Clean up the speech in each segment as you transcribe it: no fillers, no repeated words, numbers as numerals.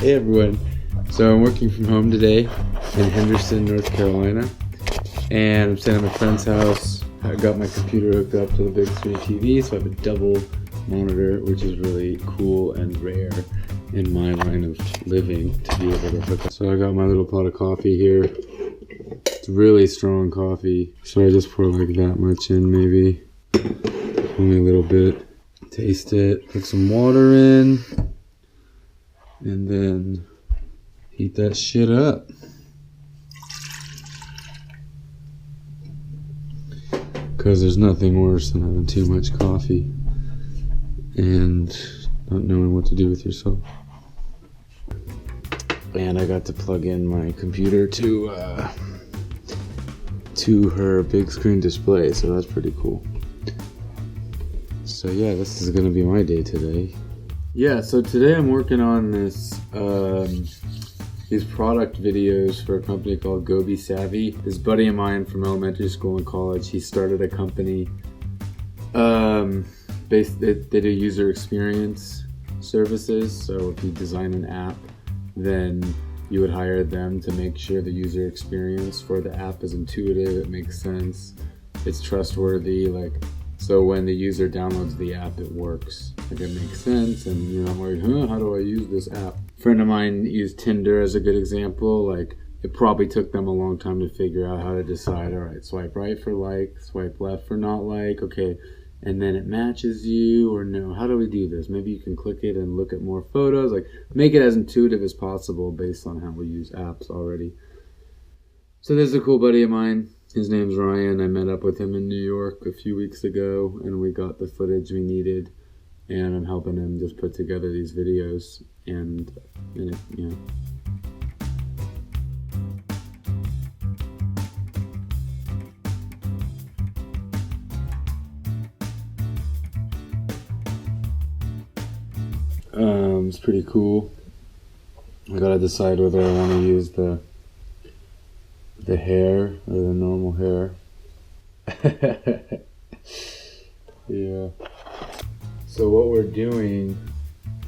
Hey everyone. So I'm working from home today in Henderson, North Carolina, and I'm staying at my friend's house. I got my computer hooked up to the big screen TV, so I have a double monitor, which is really cool and rare in my line of living to be able to hook up. So I got my little pot of coffee here. It's really strong coffee, so I just pour like that much in, maybe only a little bit. Taste it, put some water in, and then heat that shit up. Because there's nothing worse than having too much coffee and not knowing what to do with yourself. And I got to plug in my computer to her big screen display, so that's pretty cool. So yeah, this is gonna be my day today. Yeah, so today I'm working on this these product videos for a company called Go Be Savvy. This buddy of mine from elementary school and college, he started a company. They do user experience services. So if you design an app, then you would hire them to make sure the user experience for the app is intuitive, it makes sense, it's trustworthy. So when the user downloads the app, it works. It makes sense, and you're not like, how do I use this app? A friend of mine used Tinder as a good example. It probably took them a long time to figure out how to decide, all right, swipe right for like, swipe left for not like, okay, and then it matches you, or no, how do we do this? Maybe you can click it and look at more photos, make it as intuitive as possible based on how we use apps already. So there's a cool buddy of mine. His name's Ryan. I met up with him in New York a few weeks ago, and we got the footage we needed, and I'm helping him just put together these videos, and it, it's pretty cool. I gotta decide whether I want to use the hair or the normal hair. Yeah. So what we're doing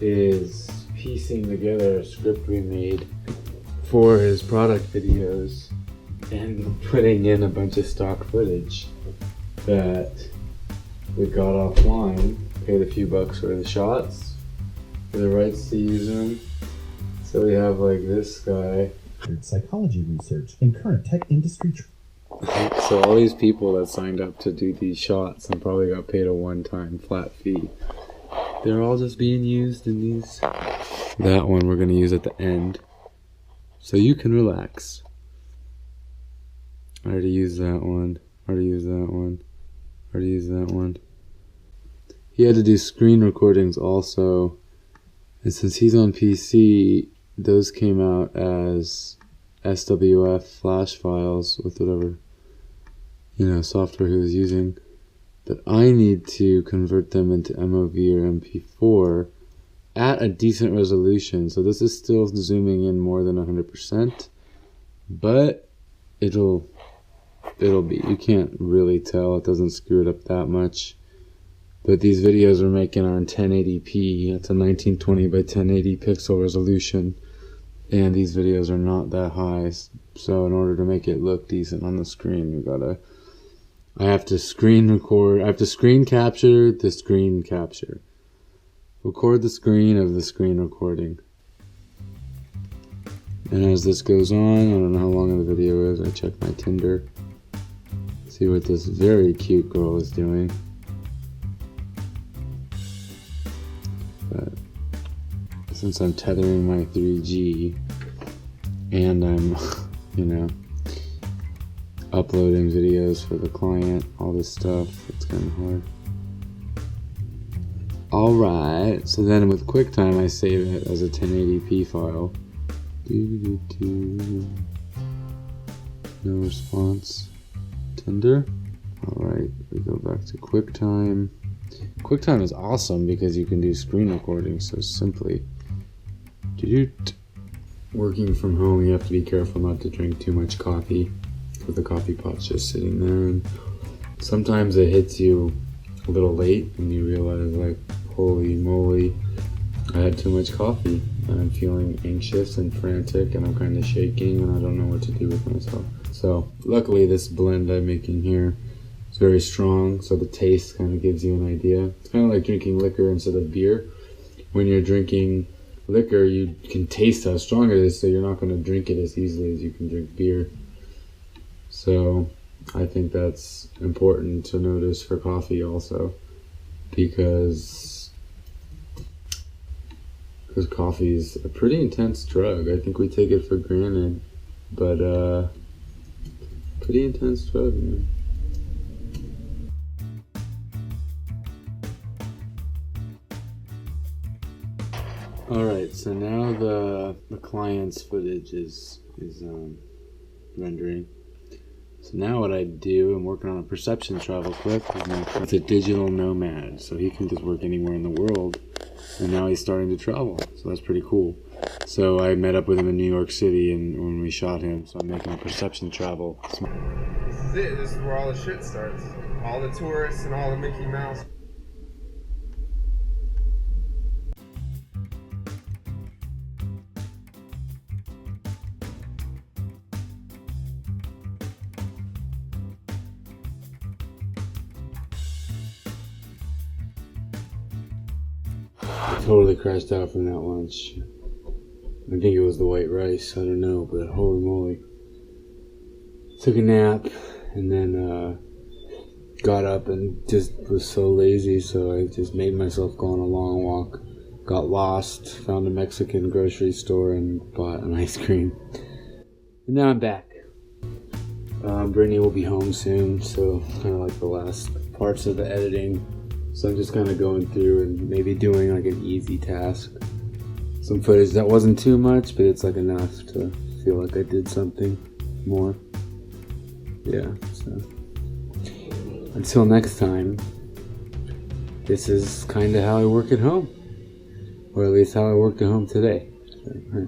is piecing together a script we made for his product videos and putting in a bunch of stock footage that we got offline, paid a few bucks for the shots, for the rights to use them. So we have this guy. Psychology research and current tech industry. So all these people that signed up to do these shots and probably got paid a one-time flat fee, they're all just being used in these. That one we're going to use at the end, so you can relax. I already used that one. Already used that one. Already used that one. He had to do screen recordings also, and since he's on PC, those came out as SWF flash files with whatever software he was using, but I need to convert them into MOV or MP4 at a decent resolution. So this is still zooming in more than 100%, but it'll be, you can't really tell, it doesn't screw it up that much. But these videos we're making are in 1080p. It's a 1920 by 1080 pixel resolution. And these videos are not that high. So in order to make it look decent on the screen, I have to screen record. I have to screen capture the screen capture. Record the screen of the screen recording. And as this goes on, I don't know how long the video is. I check my Tinder. See what this very cute girl is doing. But since I'm tethering my 3G and I'm, uploading videos for the client, all this stuff, it's kind of hard. Alright, so then with QuickTime I save it as a 1080p file. No response. Tinder? Alright, we go back to QuickTime. QuickTime is awesome because you can do screen recording so simply. Working from home, you have to be careful not to drink too much coffee, because the coffee pot's just sitting there, and sometimes it hits you a little late and you realize, holy moly, I had too much coffee. and I'm feeling anxious and frantic, and I'm kind of shaking, and I don't know what to do with myself. So luckily this blend I'm making here is very strong, so the taste kind of gives you an idea. It's kind of like drinking liquor instead of beer. When you're drinking liquor, you can taste how strong it is, so you're not going to drink it as easily as you can drink beer. So I think that's important to notice for coffee also, because coffee is a pretty intense drug. I think we take it for granted, but pretty intense drug, man. Alright, so now the client's footage is rendering. So now what I do, I'm working on a perception travel clip. It's a digital nomad, so he can just work anywhere in the world. And now he's starting to travel, so that's pretty cool. So I met up with him in New York City, and when we shot him, so I'm making a perception travel. This is it. This is where all the shit starts. All the tourists and all the Mickey Mouse. Totally crashed out from that lunch. I think it was the white rice, I don't know, but holy moly. Took a nap and then got up and just was so lazy, so I just made myself go on a long walk. Got lost, found a Mexican grocery store and bought an ice cream. And now I'm back. Brittany will be home soon, so kind of like the last parts of the editing. So I'm just kind of going through and maybe doing like an easy task. Some footage that wasn't too much, but it's like enough to feel like I did something more. Yeah, so until next time, this is kind of how I work at home. Or at least how I worked at home today. So,